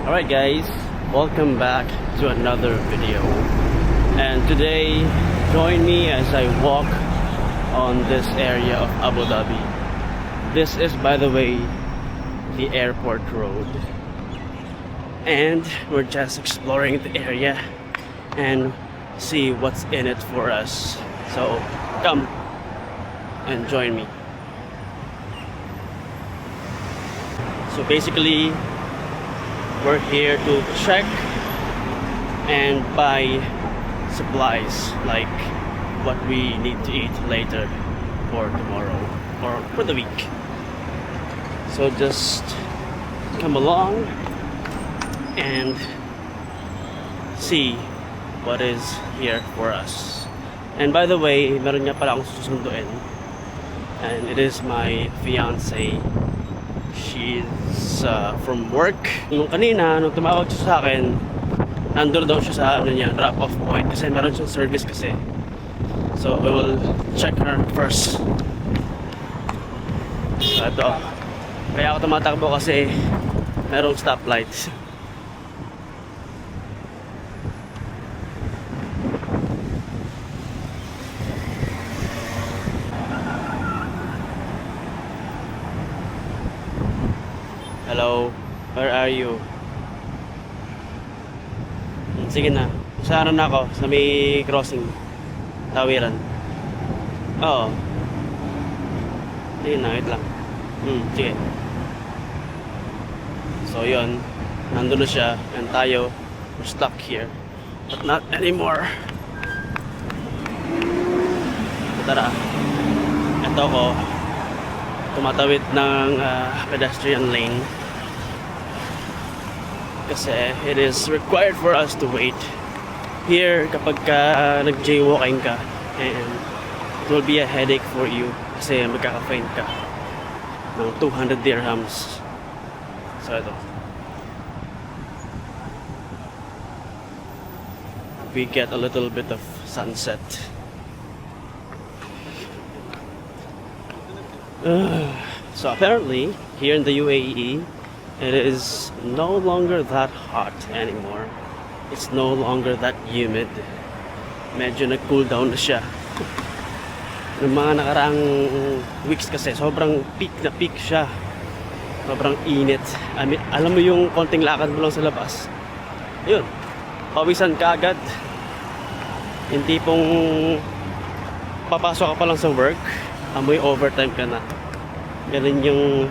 Alright guys, welcome back to another video. And today, join me as I walk on this area of Abu Dhabi. This is, by the way, the airport road. And we're just exploring the area and see what's in it for us. So, come and join me. So basically, we're here to check and buy supplies like what we need to eat later for tomorrow or for the week. So just come along and see what is here for us. And by the way, meron nga pala akong susunduin, and it is my fiance. She's from work. Nung kanina, nung tumawag siya sa akin, nandun daw siya sa drop-off point kasi meron siyang service kasi. So we will check her first. So ito, kaya ako tumatakbo kasi merong stoplight. Hello, where are you? Sige na, saan na ako? Sa may crossing, tawiran. Oo. Sige na, wait lang. Sige. So yun, nandun na siya, and tayo, we're stuck here. But not anymore. Tara, ito ko, tumatawid ng pedestrian lane. Kasi it is required for us to wait here kapag nag-jaywalking ka, and it will be a headache for you kasi magkaka-fine ka ng 200 dirhams. So ito, we get a little bit of sunset. So apparently here in the UAE, it is no longer that hot anymore. It's no longer that humid. Medyo nag-cool down na siya. Noong mga nakaraang weeks kasi, sobrang peak na peak siya. Sobrang init. I mean, alam mo yung konting lakad mo lang sa labas, yun, pawisan ka agad. Yung tipong papasok ka pa lang sa work, amoy overtime ka na. Ganun yung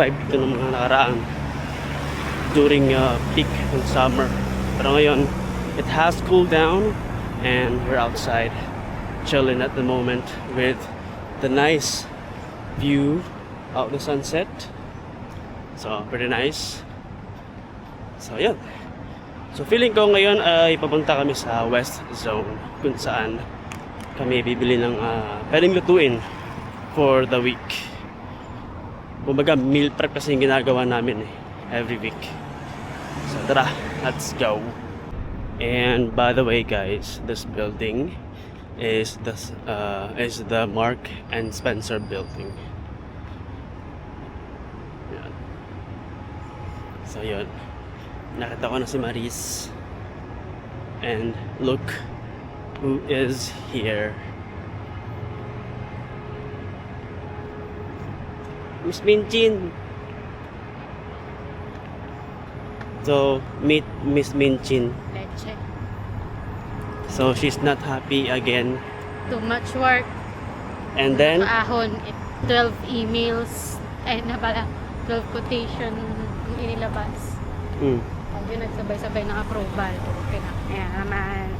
vibe ko ng mga nakaraan during peak in summer. Pero ngayon, it has cooled down and we're outside chilling at the moment with the nice view of the sunset. So pretty nice. So yun. So feeling ko ngayon ay papunta kami sa West Zone, kung saan kami bibili ng pwedeng lutuin for the week. Kumbaga meal prep kasi yung ginagawa namin every week. So tara, let's go. And by the way guys, this building is the Mark and Spencer building. Yan. So yun, nakita ko na si Maris, and look who is here. Miss Minchin. So, meet Miss Minchin. Leche. So, she's not happy again. Too much work. And then, Ahon, 12 emails. Ay, na pala, 12 quotation yung inilabas. Ayun, nagsabay-sabay ng approval. Okay na. Kaya naman,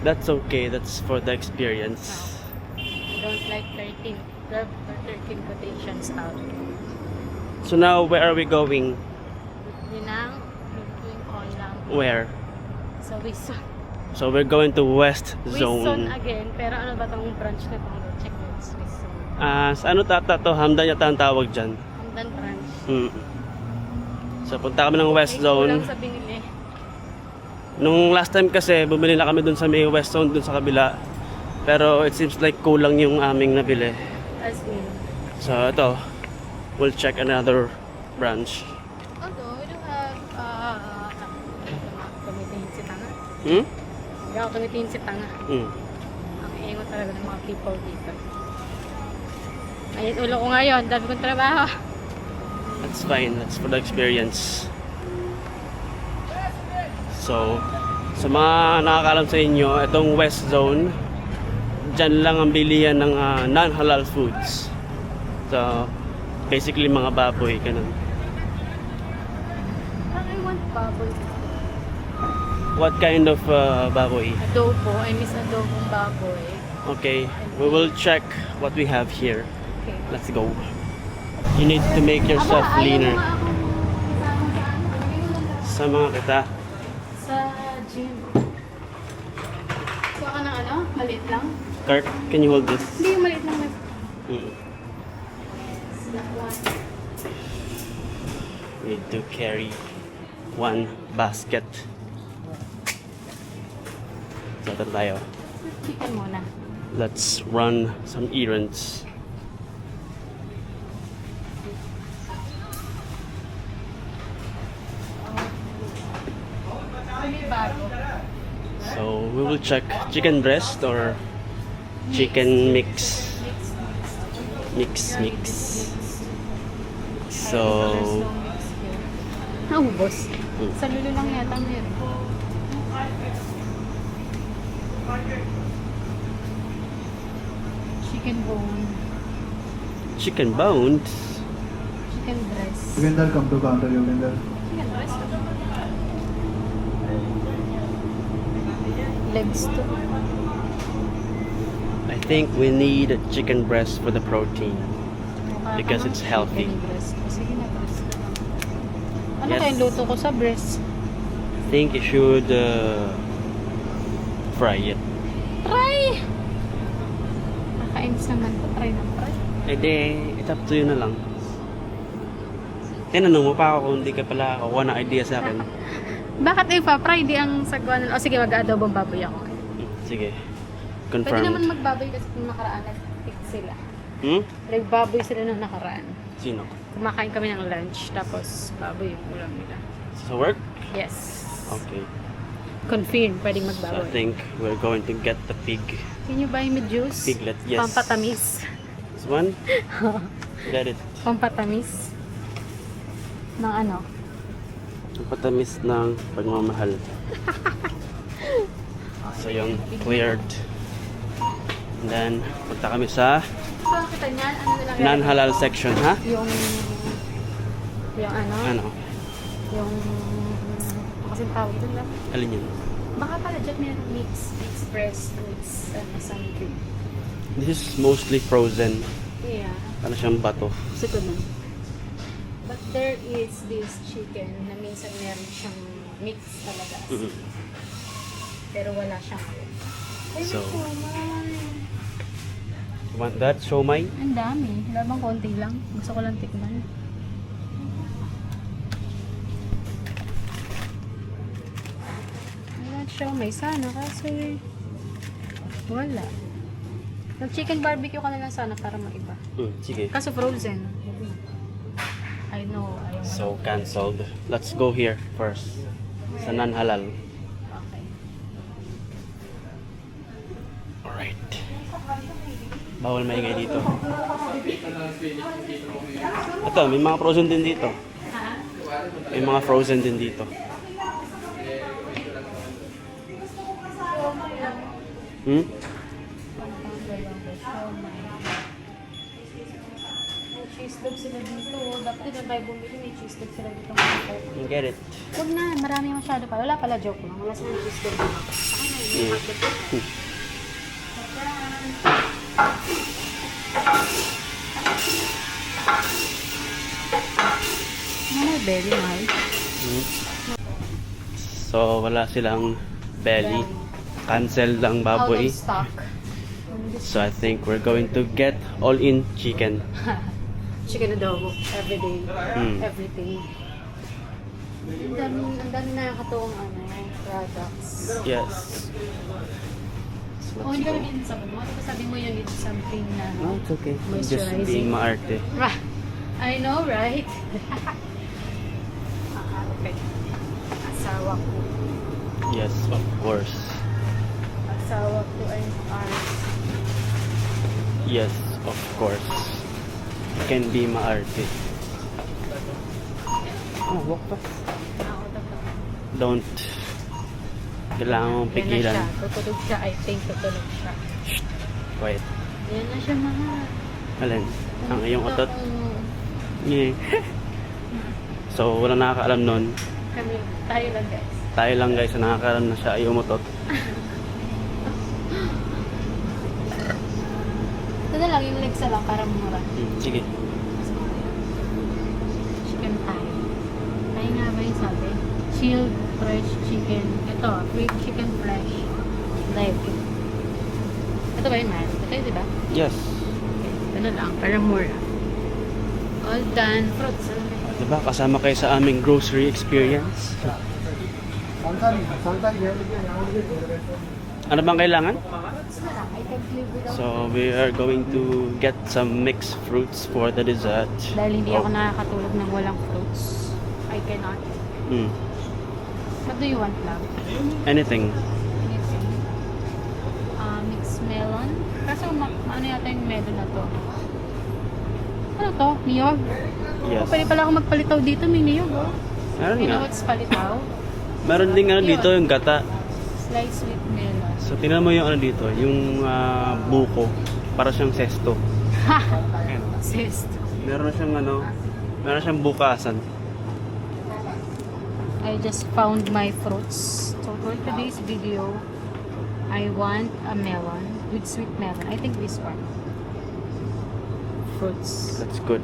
that's okay. That's for the experience. I don't like 12 or 13 quotations out. So now, where are we going? Yun ang doing all lang. Where? So, Wison. So we're going to West Wison Zone. again. Pero ano ba tong branch na tong check notes? Wison. Sa ano tata to? Hamdan yata ang tawag dyan. Hamdan branch. So punta kami ng West Zone. Kulang sa binili. Nung last time kasi, bumili na kami dun sa may West Zone, dun sa kabila. Pero it seems like kulang yung aming nabili. As in. So ito, we'll check another branch. Although we do have Hmm? Hindi ako tumitingin si tanga. Hmm. Ang ingot talaga ng mga people dito. Ayun, ulo ko ngayon. Dami kong trabaho. That's fine. That's for the experience. So, sa mga nakakalam sa inyo, itong West Zone, dyan lang ang bilihan ng non-halal foods. So, basically mga baboy, ganun. I want baboy. What kind of baboy? Adobo. I miss adobong baboy. Okay, we will check what we have here. Okay. Let's go. You need to make yourself Aba, ayaw leaner. mo nga akong kasama sa ano. Bigay mo lang Sa mga kita. sa gym. Kuha ka ng ano? Maliit lang? Kurt, can you hold this? Hindi, yung maliit lang. Mm. Snack one. We need to carry one basket. So, ito tayo. Chicken muna. Let's run some errands. May bago. So, we will check chicken breast or chicken mix. Mix. So, Naubos. Sa lulo lang yata meron. Chicken bone. chicken bones. Chicken breast. Yogendar, come to counter, Yogendar. Chicken breast. Legs to. I think we need a chicken breast for the protein. Because it's healthy. Chicken breast. Sige na, breast na lang. Ano Yes. kayong luto ko sa breast? I think you should fry it. Try! Nakainis naman to. Try na try. Eh di, it's up to you na lang. Tinanong mo pa ako kung hindi ka pala kukuha ng idea sa akin. Bakit ipa-fry? Di ang sagwa na. O sige, mag-adobong baboy ako. Sige. Pwede naman Confirmed. magbaboy kasi kung nakaraan nag-pick sila. Hmm? Nagbaboy sila nung nakaraan. Sino? Kumakain kami ng lunch, tapos baboy yung ulam nila. Sa work? Yes. Okay. Confirm, pwedeng So I magbaboy. think we're going to get the pig. Can you buy me juice? Piglet, yes. Pampatamis. This one? Get it. Pampatamis. Ng ano? Ang patamis ng pagmamahal. So yung cleared. And then, punta kami sa Ito kita niyan, ano na lang non-halal section, ha? Yung ano? Ano? Yung kasing tawag doon lang. Alin yun? Baka pala dyan may mix breast, mix something. This is mostly frozen. Yeah. Ano siyang bato. Gusto ko nun. But there is this chicken na minsan meron siyang mix talaga. Mhm. Pero wala siyang Ay, So, may siomay. You want that? Siomay? Ang dami. Labang konti lang. Gusto ko lang tikman. I want siomay sana kasi wala. Nag-chicken barbecue ka na lang sana para maiba. Sige. Kaso frozen. I know. Ayaw mo So, cancelled. Let's go here first. Sa non-halal. Okay. Alright. Bawal maingay dito. Ito, may mga frozen din dito. May mga frozen din dito. Hmm? Cheese dog sila dito. Dapat din tayo bumili. May cheese dog sila dito. You get it. Huwag na. Marami masyado pa. Wala pala, joke lang. Wala silang cheese dog dito. Okay na yun. Hmm. Ano, belly, mahal? Hmm. So, wala silang belly. Cancel lang Out baboy. of stock. So, I think we're going to get all-in chicken. Chicken adobo. Everyday. Hmm. Everything. Ang dami na nakakatuwang products. Yes. Oh, hindi ka naging sabon mo. Diba sabi mo yun it's something na No, it's okay. Just moisturizing. being maarte. I know, right? Okay. Asawa ko. Yes, of course. Asawa ko ay arts. Yes, of course. You can be maarte. Oh, walk fast. Don't. Kailangan mong Yan na pigilan. siya. Tutulog siya. I think tutulog siya. Quiet. Yan na siya mga. Alin? Ang iyong Ito, otot? Yeah. So, wala nakakaalam nun. Kami, tayo lang guys. Tayo lang guys na nakakaalam na siya ay umutot. Ito na lang yung legs na lang para mura. Sige. Chicken thigh. Thigh nga ba yung sabi? Chilled fresh chicken. Ito, free chicken flesh. Leg. Ito ba yun, man? Ito yun, diba? Yes. Ito na lang, para mura. All done. Fruits. Diba? Kasama kayo sa aming grocery experience. Ano bang kailangan? Fruits na lang. I can live without. So, we are going to get some mixed fruits for the dessert. Dahil hindi Oh. ako nakakatulog ng walang fruits. I cannot. Mm. What do you want, love? Anything. Anything? Mixed melon. Kaso, ano yata yung melon na to? Ano to? Niyog? Yes. Oh, pwede pala ako magpalitaw dito. May niyog, oh. Meron You know nga. what's palitaw? Meron din ano dito yung gata. Sliced with melon. So, tingnan mo yung ano dito, yung buko. Para siyang sesto. Ha! Ayan. Sis. Meron siyang ano, meron siyang bukasan. I just found my fruits. So for today's video, I want a melon with sweet melon. I think this one. Fruits. That's good.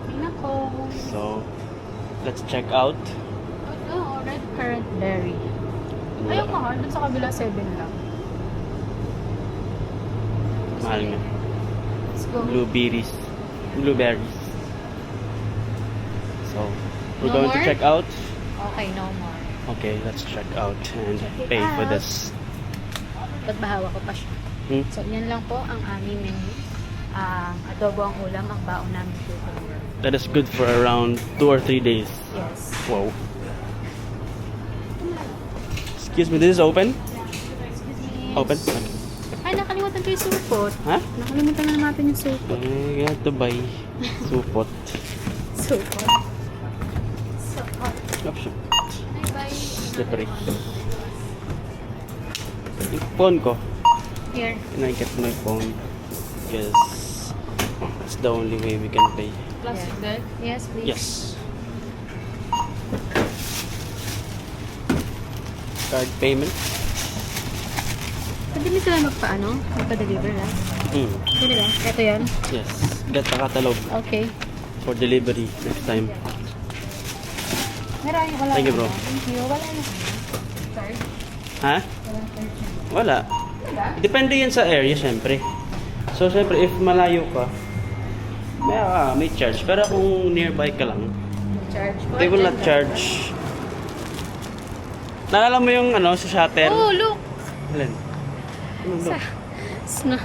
Tingnan ko. So, let's check out. Oh, red currant berry. Ayaw mahal. Dun sa kabila 7 lang. Mahal nga. Let's go. Blueberries. Blueberries. So, we're No going to more? check out. Okay, no more. Okay, let's check out and Check it pay for out. this. Ba't bahawa ko pa siya? Hmm? So, yan lang po ang aming menu. Adobo ang ulam, ang baon namin cucumber. That is good for around 2 or 3 days. Yes. Wow. Excuse me, this is open? Excuse me. Open? Ay, nakalimutan ko yung supot. Ha? Nakalimutan na natin yung supot. You have to buy supot. Supot. Supot. Option. Bye-bye. Slippery. Yung phone ko. Here. Can I get my phone? Because it's the only way we can pay. Plastic bag? Yes, please. Yes. Card payment? Pwede mo sila magpa-ano? Magpa-deliver lang? Pwede ba? Ito yan? Yes. Get the catalog Okay. for delivery next time. Meron yung wala. Thank you, bro. Thank you. Wala na. Sorry. Ha? Walang purchase. Wala. Wala? Depende yan sa area, syempre. So, syempre, if malayo ka, may charge. Pero kung nearby ka lang, Charge. they will not charge. Naalala mo yung ano, sa shutter? Oh, look! Alin? Anong Sa... look? Sna...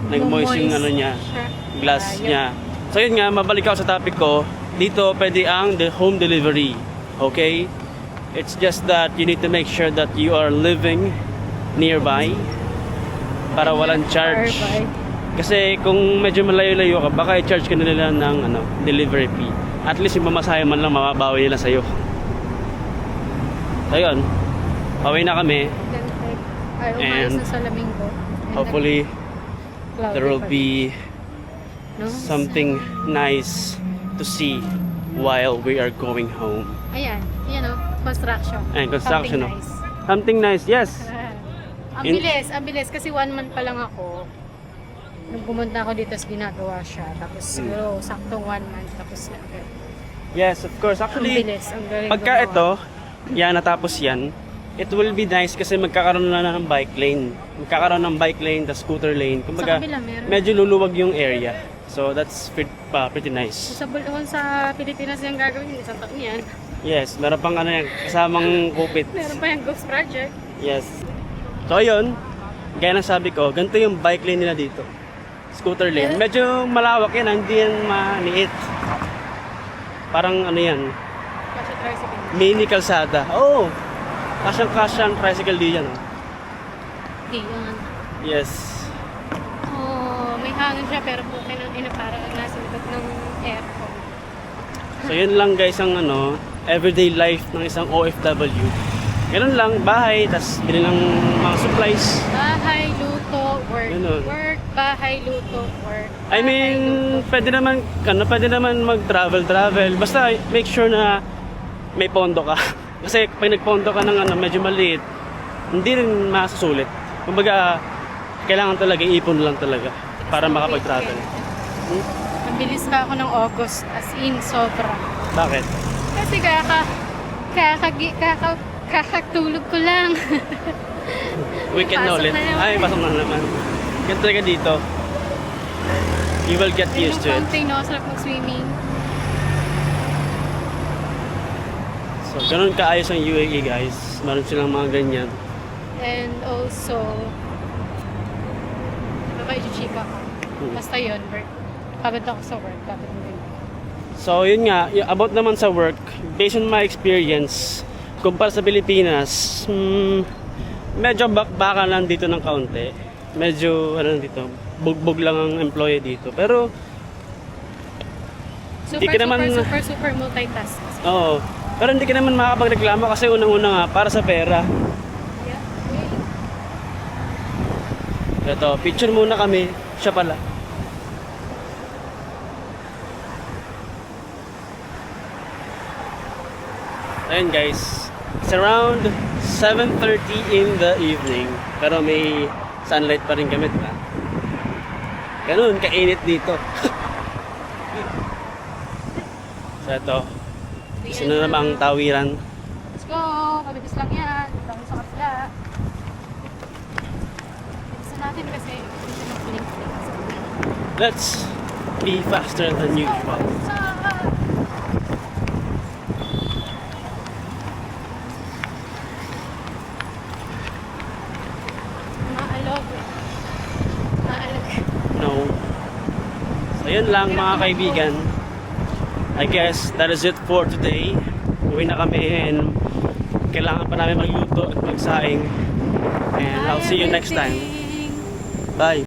Nag-moist yung ano niya, glass niya. So yun nga, mabalik ako sa topic ko. Dito pwede ang home delivery. Okay? It's just that you need to make sure that you are living nearby para walang charge. Kasi kung medyo malayo-layo ka, baka i-charge ka na nila ng ano, delivery fee. At least yung mamasahe man lang mababawi nila sa'yo. So yun, pauwi na kami. Ay, umayos na sa laming ko. Hopefully, Cloudy there will pa rin. be No? something nice to see while we are going home. Ayan. Yan o. Construction. Ayan, construction, Something oh. nice. Something nice, yes. Ang In- bilis, ang bilis. Kasi 1 month pa lang ako. Nung pumunta ako dito, ginagawa siya. Tapos siguro, saktong 1 month. Tapos na agad. Yes, of course. Ang Actually, bilis. Ang galing pagka gumawa. ito, yan natapos yan, it will be nice kasi magkakaroon na ng bike lane. Magkakaroon ng bike lane, the scooter lane. Kumbaga, Sa kabila, meron. medyo luluwag yung area. So that's pretty nice. Sa bulong sa Pilipinas yung gagawin, isang taon yan. Yes, meron pang ano yan, kasamang kupit. Meron pa yung Ghost Project. Yes. So ayun, gaya ng sabi ko, ganito yung bike lane nila dito. Scooter lane. Medyo malawak yan, hindi yan maniit. Parang ano yan, Kasi tricycle. mini kalsada. Oh, Kasyang tricycle di yan. Oh. Di yan. Yes. Oh, may hangin siya pero bukin ang ina para nasa likod ng aircon. So yun lang guys ang everyday life ng isang OFW. Ganun lang, bahay, tas bili ng mga supplies. Bahay, luto, work. Ganun. Work, bahay, luto, work. I mean, pwede naman mag-travel. Basta make sure na may pondo ka. Kasi pag nagpondo ka ng medyo maliit, hindi rin masusulit. Kumbaga, kailangan talaga, ipon lang talaga para makapag-travel. Mabilis pa ako ng August, as in, sobra. Bakit? Kasi kakatulog ko lang. Weekend na Pasok ulit. na naman. Ay, pasok na naman. Ganito talaga dito. You will get used to it. Yung no? Sarap mag-swimming. So, ganun kaayos ang UAE guys. Meron silang mga ganyan. And also, chika ko. Basta yun, work. Pagod ako sa work. Pagod mo yun. So, yun nga. About naman sa work, based on my experience, kumpara sa Pilipinas, medyo bakbakan lang dito ng kaunti. Medyo, dito, bugbog lang ang employee dito. Pero, super multitask. oo. Pero hindi ka naman makakapagreklamo kasi unang-una nga, para sa pera. Ito, picture muna kami. Siya pala. Ayun guys. It's around 7:30 in the evening. Pero may sunlight pa rin kami, diba? Ganun, kainit dito. So ito, isa na namang tawiran. Let's go! Mabilis lang yan. Dito sa kapila. Bilisan natin kasi hindi siya mag-blink. Let's be faster than usual. Maalog. No. So yun lang mga kaibigan. I guess that is it for today. Uwi na kami and kailangan pa namin magluto at magsaing. And I'll see you next time. Bye!